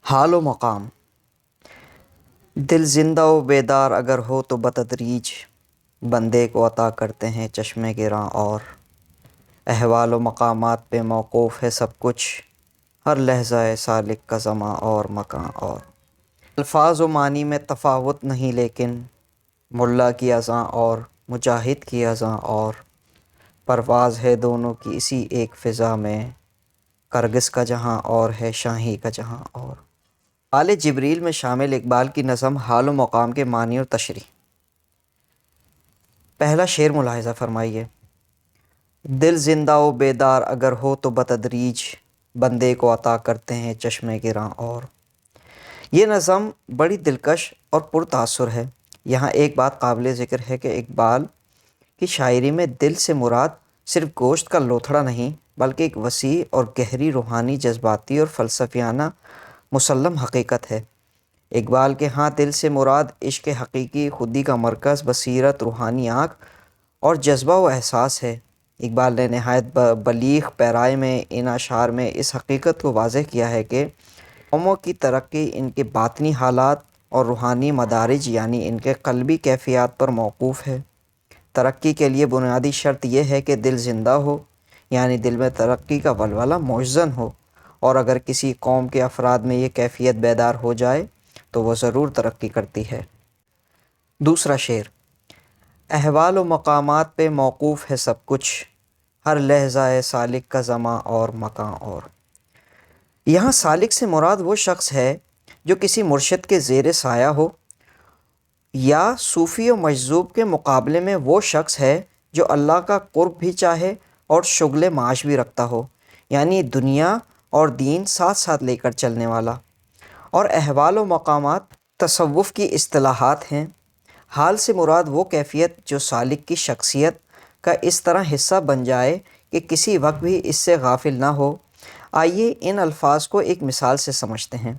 حال و مقام. دل زندہ و بیدار اگر ہو تو بتدریج بندے کو عطا کرتے ہیں چشمے گراں، اور احوال و مقامات پہ موقوف ہے سب کچھ، ہر لحظہ سالک کا زماں اور مکان. اور الفاظ و معنی میں تفاوت نہیں، لیکن ملا کی اذاں اور مجاہد کی اذاں اور پرواز ہے دونوں کی اسی ایک فضا میں، کرگس کا جہاں اور ہے شاہی کا جہاں. اور آل جبریل میں شامل اقبال کی نظم حال و مقام کے معنی اور تشریح. پہلا شعر ملاحظہ فرمائیے: دل زندہ و بیدار اگر ہو تو بتدریج بندے کو عطا کرتے ہیں چشمے گراں. اور یہ نظم بڑی دلکش اور پرتاثر ہے. یہاں ایک بات قابل ذکر ہے کہ اقبال کی شاعری میں دل سے مراد صرف گوشت کا لوتھڑا نہیں، بلکہ ایک وسیع اور گہری روحانی، جذباتی اور فلسفیانہ مسلم حقیقت ہے. اقبال کے ہاں دل سے مراد عشق حقیقی، خودی کا مرکز، بصیرت، روحانی آنکھ اور جذبہ و احساس ہے. اقبال نے نہایت بلیغ پیرائے میں ان اشعار میں اس حقیقت کو واضح کیا ہے کہ قوموں کی ترقی ان کے باطنی حالات اور روحانی مدارج یعنی ان کے قلبی کیفیات پر موقوف ہے. ترقی کے لیے بنیادی شرط یہ ہے کہ دل زندہ ہو، یعنی دل میں ترقی کا ولولہ موجزن ہو، اور اگر کسی قوم کے افراد میں یہ کیفیت بیدار ہو جائے تو وہ ضرور ترقی کرتی ہے. دوسرا شعر: احوال و مقامات پہ موقوف ہے سب کچھ، ہر لحظہ سالک کا زماں اور مکان. اور یہاں سالک سے مراد وہ شخص ہے جو کسی مرشد کے زیر سایہ ہو، یا صوفی و مجذوب کے مقابلے میں وہ شخص ہے جو اللہ کا قرب بھی چاہے اور شغل معاش بھی رکھتا ہو، یعنی دنیا اور دین ساتھ ساتھ لے کر چلنے والا. اور احوال و مقامات تصوف کی اصطلاحات ہیں. حال سے مراد وہ کیفیت جو سالک کی شخصیت کا اس طرح حصہ بن جائے کہ کسی وقت بھی اس سے غافل نہ ہو. آئیے ان الفاظ کو ایک مثال سے سمجھتے ہیں.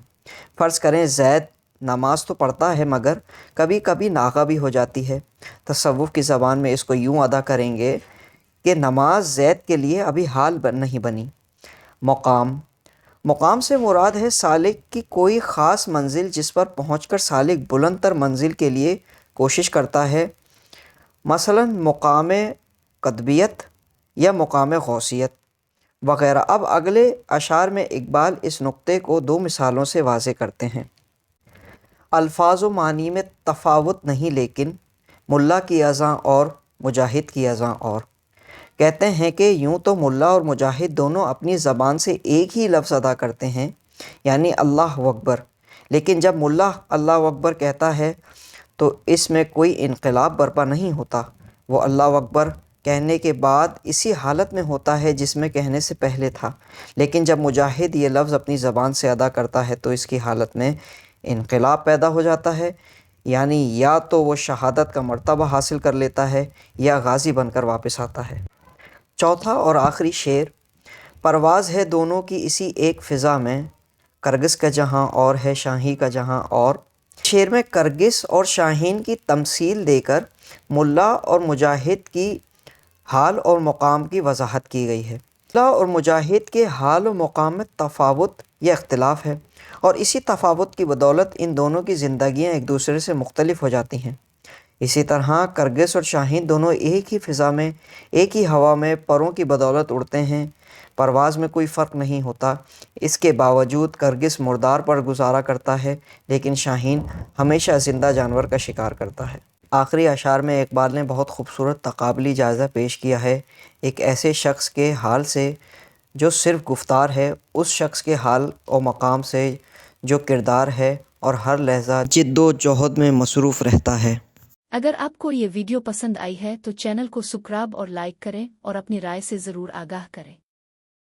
فرض کریں زید نماز تو پڑھتا ہے مگر کبھی کبھی ناغہ بھی ہو جاتی ہے. تصوف کی زبان میں اس کو یوں ادا کریں گے کہ نماز زید کے لیے ابھی حال نہیں بنی. مقام سے مراد ہے سالک کی کوئی خاص منزل جس پر پہنچ کر سالک بلند تر منزل کے لیے کوشش کرتا ہے، مثلا مقام قطبیت یا مقام غوثیت وغیرہ. اب اگلے اشعار میں اقبال اس نقطے کو دو مثالوں سے واضح کرتے ہیں: الفاظ و معنی میں تفاوت نہیں، لیکن ملا کی اذاں اور مجاہد کی اذاں. اور کہتے ہیں کہ یوں تو ملا اور مجاہد دونوں اپنی زبان سے ایک ہی لفظ ادا کرتے ہیں، یعنی اللہ اکبر، لیکن جب ملا اللہ اکبر کہتا ہے تو اس میں کوئی انقلاب برپا نہیں ہوتا. وہ اللہ اکبر کہنے کے بعد اسی حالت میں ہوتا ہے جس میں کہنے سے پہلے تھا. لیکن جب مجاہد یہ لفظ اپنی زبان سے ادا کرتا ہے تو اس کی حالت میں انقلاب پیدا ہو جاتا ہے، یعنی یا تو وہ شہادت کا مرتبہ حاصل کر لیتا ہے یا غازی بن کر واپس آتا ہے. چوتھا اور آخری شعر: پرواز ہے دونوں کی اسی ایک فضا میں، کرگس کا جہاں اور ہے شاہی کا جہاں. اور شعر میں کرگس اور شاہین کی تمثیل دے کر ملا اور مجاہد کی حال اور مقام کی وضاحت کی گئی ہے. ملا اور مجاہد کے حال و مقام میں تفاوت یا اختلاف ہے، اور اسی تفاوت کی بدولت ان دونوں کی زندگیاں ایک دوسرے سے مختلف ہو جاتی ہیں. اسی طرح کرگس اور شاہین دونوں ایک ہی فضا میں، ایک ہی ہوا میں پروں کی بدولت اڑتے ہیں. پرواز میں کوئی فرق نہیں ہوتا. اس کے باوجود کرگس مردار پر گزارا کرتا ہے، لیکن شاہین ہمیشہ زندہ جانور کا شکار کرتا ہے. آخری اشعار میں اقبال نے بہت خوبصورت تقابلی جائزہ پیش کیا ہے ایک ایسے شخص کے حال سے جو صرف گفتار ہے، اس شخص کے حال و مقام سے جو کردار ہے اور ہر لحظہ جد و جہد میں مصروف رہتا ہے. اگر آپ کو یہ ویڈیو پسند آئی ہے تو چینل کو سبسکرائب اور لائک کریں اور اپنی رائے سے ضرور آگاہ کریں.